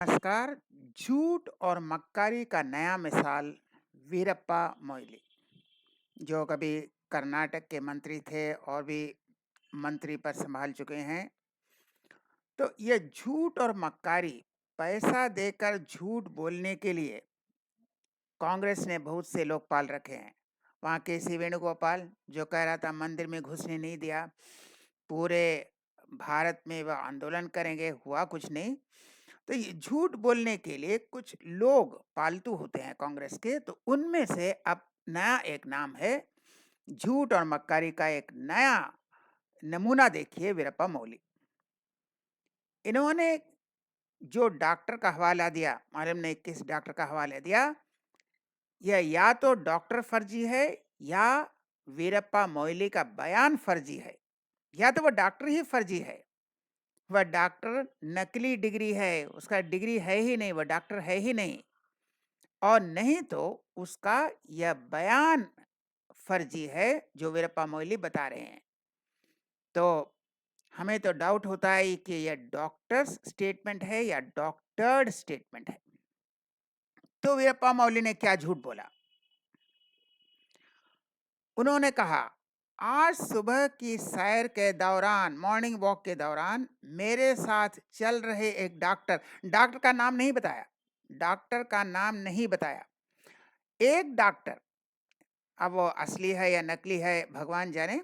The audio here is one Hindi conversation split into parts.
नमस्कार। झूठ और मक्कारी का नया मिसाल वीरप्पा मोइली, जो कभी कर्नाटक के मंत्री थे और भी मंत्री पद संभाल चुके हैं। तो ये झूठ और मक्कारी, पैसा देकर झूठ बोलने के लिए कांग्रेस ने बहुत से लोग पाल रखे हैं। वहाँ के सी वेणुगोपाल, जो कह रहा था मंदिर में घुसने नहीं दिया, पूरे भारत में वह आंदोलन करेंगे, हुआ कुछ नहीं। तो ये झूठ बोलने के लिए कुछ लोग पालतू होते हैं कांग्रेस के, तो उनमें से अब नया एक नाम है। झूठ और मक्कारी का एक नया नमूना देखिए, वीरप्पा मोइली। इन्होंने जो डॉक्टर का हवाला दिया, मालूम नहीं किस डॉक्टर का हवाला दिया, यह या तो डॉक्टर फर्जी है या वीरप्पा मोइली का बयान फर्जी है, या तो वह डॉक्टर ही फर्जी है। वह डॉक्टर नकली डिग्री है, उसका डिग्री है ही नहीं, वह डॉक्टर है ही नहीं। और नहीं तो उसका यह बयान फर्जी है जो वीरप्पा मोइली बता रहे हैं। तो हमें तो डाउट होता है कि यह डॉक्टर्स स्टेटमेंट है या डॉक्टर्ड स्टेटमेंट है। तो वीरप्पा मोइली ने क्या झूठ बोला? उन्होंने कहा, आज सुबह की सैर के दौरान, मॉर्निंग वॉक के दौरान, मेरे साथ चल रहे एक डॉक्टर, डॉक्टर का नाम नहीं बताया, डॉक्टर का नाम नहीं बताया, एक डॉक्टर, अब वो असली है या नकली है भगवान जाने,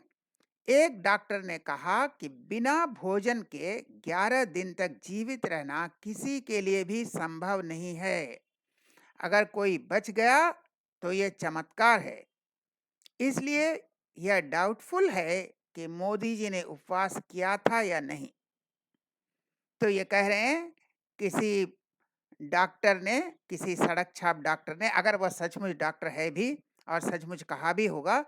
एक डॉक्टर ने कहा कि बिना भोजन के 11 दिन तक जीवित रहना किसी के लिए भी संभव नहीं है। अगर कोई बच गया तो ये चमत्कार है। इसलिए यह डाउटफुल है कि मोदी जी ने उपवास किया था या नहीं। तो ये कह रहे हैं किसी डॉक्टर ने, किसी सड़क छाप डॉक्टर ने, अगर वह सचमुच डॉक्टर है भी और सचमुच कहा भी होगा,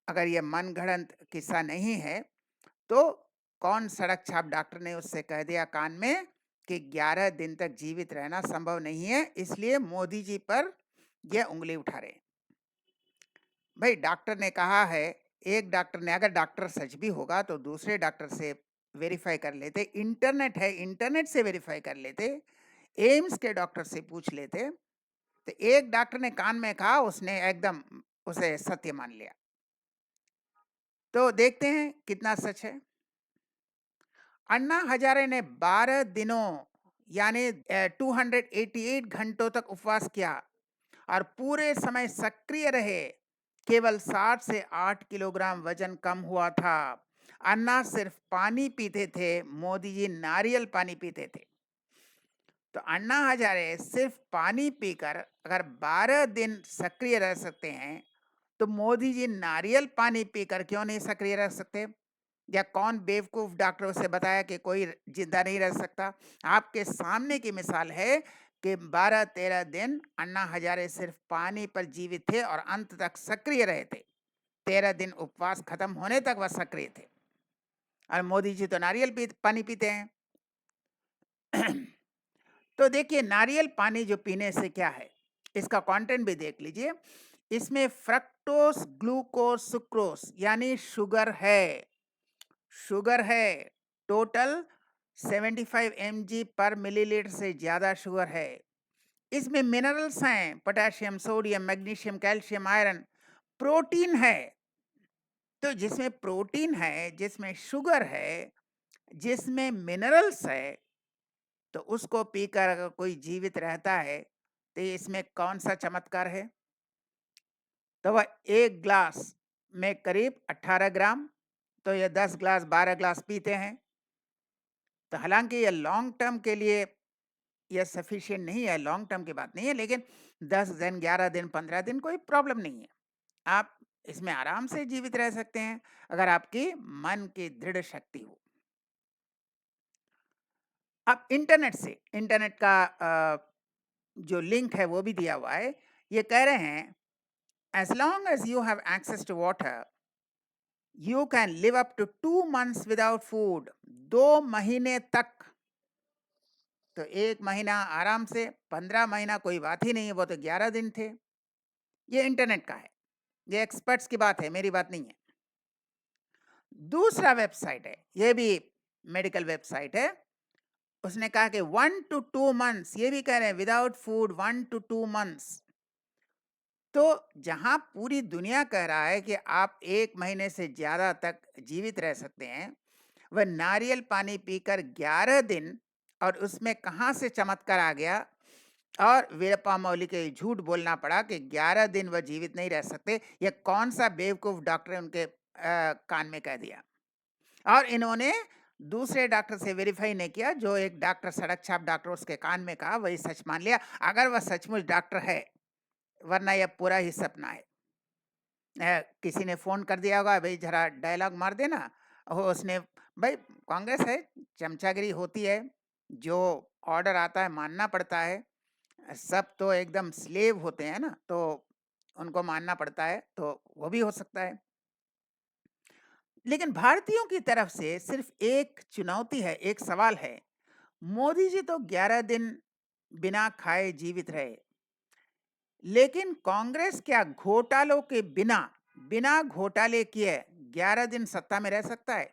अगर यह मनगढ़ंत किस्सा नहीं है, तो कौन सड़क छाप डॉक्टर ने उससे कह दिया कान में कि 11 दिन तक जीवित रहना संभव नहीं है, इसलिए मोदी जी पर यह उंगली उठा रहे हैं। भाई, डॉक्टर ने कहा है, एक डॉक्टर ने, अगर डॉक्टर सच भी होगा तो दूसरे डॉक्टर से वेरीफाई कर लेते, इंटरनेट है, इंटरनेट से वेरीफाई कर लेते, एम्स के डॉक्टर से पूछ लेते। तो एक डॉक्टर ने कान में कहा, उसने एकदम उसे सत्य मान लिया। तो देखते हैं कितना सच है। अन्ना हजारे ने 12 दिनों यानी 288 घंटों तक उपवास किया और पूरे समय सक्रिय रहे। केवल 7 से 8 किलोग्राम वजन कम हुआ था। अन्ना सिर्फ पानी पीते थे, मोदी जी नारियल पानी पीते थे। तो अन्ना हजारे सिर्फ पानी पीकर अगर 12 दिन सक्रिय रह सकते हैं, तो मोदी जी नारियल पानी पीकर क्यों नहीं सक्रिय रह सकते? या कौन बेवकूफ डॉक्टर उसे बताया कि कोई जिंदा नहीं रह सकता? आपके सामने की मिसाल है कि 12-13 दिन अन्ना हजारे सिर्फ पानी पर जीवित थे और अंत तक सक्रिय रहे थे। 13 दिन उपवास खत्म होने तक वह सक्रिय थे। और मोदी जी तो नारियल पानी पीते हैं। तो देखिए, नारियल पानी जो पीने से क्या है, इसका कंटेंट भी देख लीजिए। इसमें फ्रक्टोस, ग्लूकोज, सुक्रोस यानी शुगर है। शुगर है, टोटल 75 mg पर मिलीलीटर से ज्यादा शुगर है। इसमें मिनरल्स हैं, potassium, sodium, magnesium, calcium, iron. Protein है। तो जिसमें प्रोटीन है, जिसमें शुगर है, जिसमें मिनरल्स है, तो उसको पीकर अगर कोई जीवित रहता है, तो इसमें कौन सा चमत्कार है? तो वह एक ग्लास में करीब 18 ग्राम, तो ये 10 ग्लास 12 ग्लास पीते हैं। तो हालांकि ये लॉन्ग टर्म के लिए यह सफिशिएंट नहीं है, लॉन्ग टर्म की बात नहीं है, लेकिन 10 दिन, 11 दिन, 15 दिन कोई प्रॉब्लम नहीं है। आप इसमें आराम से जीवित रह सकते हैं अगर आपकी मन की दृढ़ शक्ति हो। अब इंटरनेट का जो लिंक है वो भी दिया हुआ है। ये कह रहे हैं, as long as you have access to water, you can live up to 2 months without food. 2 महीने तक। तो 1 महीना आराम से, 15 महीना कोई बात ही नहीं है, वो तो 11 दिन थे। ये इंटरनेट का है, ये एक्सपर्ट्स की बात है, मेरी बात नहीं है। दूसरा वेबसाइट है, ये भी मेडिकल वेबसाइट है, उसने कहा कि 1 to 2 मंथ्स, ये भी कह रहे हैं विदाउट फूड 1 to 2 मंथ्स। तो जहां पूरी दुनिया कह रहा है कि आप 1 महीने से ज्यादा तक जीवित रह सकते हैं, वह नारियल पानी पीकर 11 दिन, और उसमें कहां से चमत्कार आ गया, और वीरप्पा मोइली के झूठ बोलना पड़ा कि 11 दिन वह जीवित नहीं रह सकते। यह कौन सा बेवकूफ डॉक्टर ने उनके कान में कह दिया। और इन्होंने दूसरे डॉक्टर से वेरीफाई नहीं किया, जो एक डॉक्टर सड़क छाप डॉक्टर उसके कान में कहा वही सच मान लिया, अगर वह सचमुच डॉक्टर है, वरना यह पूरा ही सपना है। किसी ने फोन कर दिया होगा, भाई जरा डायलॉग मार देना, वो उसने, भाई कांग्रेस है, चमचागिरी होती है, जो ऑर्डर आता है मानना पड़ता है। सब तो एकदम स्लेव होते हैं ना, तो उनको मानना पड़ता है, तो वो भी हो सकता है। लेकिन भारतीयों की तरफ से सिर्फ एक चुनौती है, एक सवाल है। मोदी जी तो 11 दिन बिना खाए जीवित रहे, लेकिन कांग्रेस क्या घोटालों के बिना, बिना घोटाले किए 11 दिन सत्ता में रह सकता है?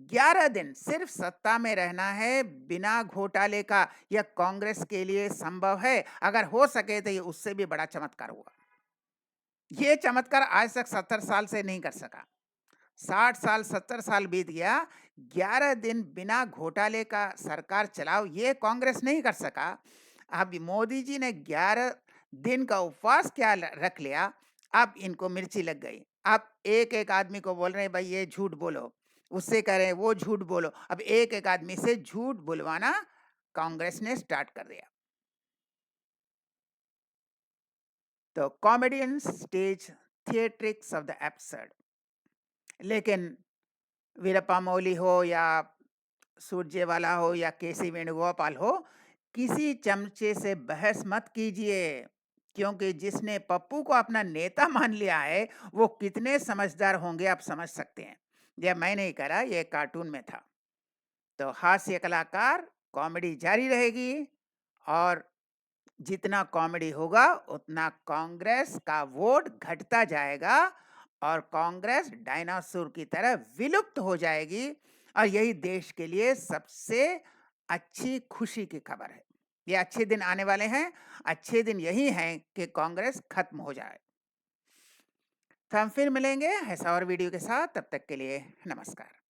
11 दिन सिर्फ सत्ता में रहना है बिना घोटाले का, यह कांग्रेस के लिए संभव है। अगर हो सके तो ये उससे भी बड़ा चमत्कार हुआ। ये चमत्कार आज तक 70 साल से नहीं कर सका। 60 साल 70 साल बीत गया, 11 दिन बिना घोटाले का सरकार चलाओ, ये कांग्रेस नहीं कर सका। अब मोदी जी ने 11 दिन का उपवास क्या रख लिया, अब इनको मिर्ची लग गई। अब एक एक आदमी को बोल रहे हैं भाई ये झूठ बोलो, उससे कह रहे हैं वो झूठ बोलो, अब एक एक आदमी से झूठ बुलवाना कांग्रेस ने स्टार्ट कर दिया। तो comedians stage theatrics of the absurd. लेकिन वीरप्पा मोइली हो या सुरजेवाला हो या केसी वेणुगोपाल हो, किसी चमचे से बहस मत कीजिए, क्योंकि जिसने पप्पू को अपना नेता मान लिया है, वो कितने समझदार होंगे आप समझ सकते हैं। यह मैं नहीं कह रहा, यह कार्टून में था। तो हास्य कलाकार, कॉमेडी जारी रहेगी, और जितना कॉमेडी होगा उतना कांग्रेस का वोट घटता जाएगा, और कांग्रेस डायनासोर की तरह विलुप्त हो जाएगी। और यही देश के लिए सबसे अच्छी खुशी की खबर है। ये अच्छे दिन आने वाले हैं। अच्छे दिन यही हैं कि कांग्रेस खत्म हो जाए। तो हम फिर मिलेंगे ऐसा और वीडियो के साथ, तब तक के लिए नमस्कार।